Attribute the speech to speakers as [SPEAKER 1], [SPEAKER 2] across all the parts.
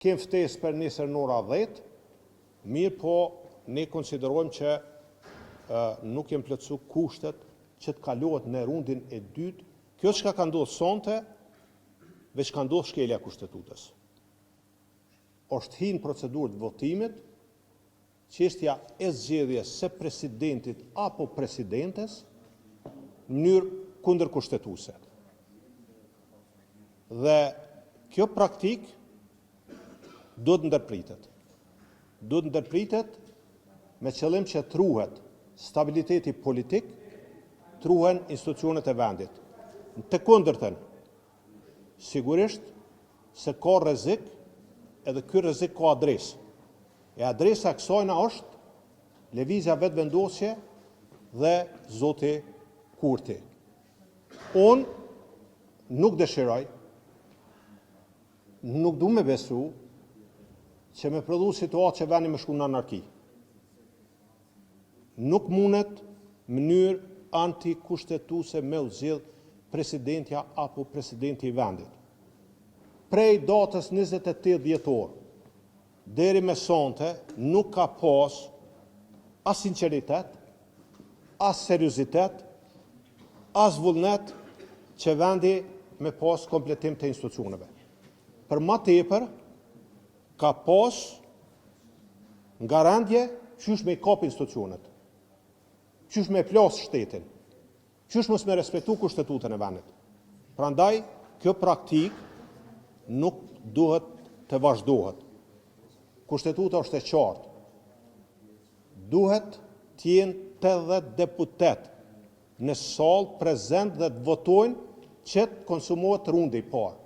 [SPEAKER 1] Kem ftesë për nesër në ora 10, mirë po ne konsiderojmë që nuk jem plotësu kushtet që të kalohet në rundin e dytë. Kjo çka ka ndodhur sonte, veç ka ndodhur shkelja e kushtetutës. Është hyrë në procedurë të votimit, çështja e zgjedhjes së presidentit apo presidentes në mënyrë kundërkushtetuese. Dhe kjo praktikë duhet ndërpritet. Duhet ndërpritet me qëllim që të ruhet stabiliteti politik, të ruhen institucionet e vendit. Në të kundërtën, sigurisht se ka rrezik, edhe ky rrezik ka adresë. E adresa e kësajna është lëvizja vetëvendosje dhe zoti Kurti. Unë nuk dëshiroj, nuk du me besu që me prodhu situatë që vendi me shku në anarki. Nuk mundet mënyrë antikushtetuese me u zgjedh presidentja apo presidenti i vendit. Prej datës 28 dhjetor deri me sonte nuk ka pas as sinqeritet, as seriozitet, as vullnet që vendi me pas kompletim të institucioneve. Për ma tepër, ka pas nga rendje qysh me i kap institucionet, qysh me plas shtetin, qysh mos me respektu kushtetutën e vendit. Prandaj, kjo praktik nuk duhet të vazhdohet. Kushtetuta është e qartë. Duhet të jenë 80 deputet në sallë prezent dhe të votojnë që të konsumohet rundi i parë.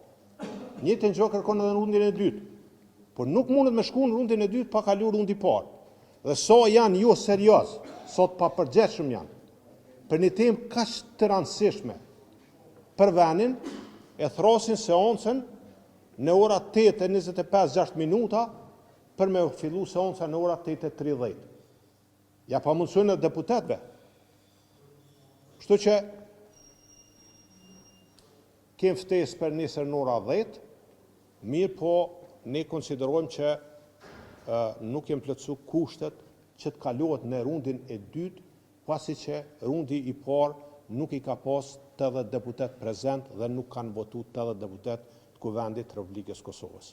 [SPEAKER 1] Njëjtën gjë kërkon edhe në rundin e dytë. Por nuk mundet me shku në rundin e dytë pa kalu rundi i parë. Dhe sa janë jo serioz, sot pa përgjithshëm janë, për një temë kaq të rëndësishme për vendin, e thrasin seancën në ora 8:25 minuta për me fillu seanca në ora 8:30. Ja pa mundësojnë e deputetve. Kështu që kem ftesë për nesër në ora 10, mirë po ne konsiderojmë që nuk jem plotësu kushtet që të kalohet në rundin e dytë, pasi që rundi i parë nuk i ka pas 80 deputet prezent dhe nuk kanë votu 80 deputet të Kuvendit të Republikës Kosovës.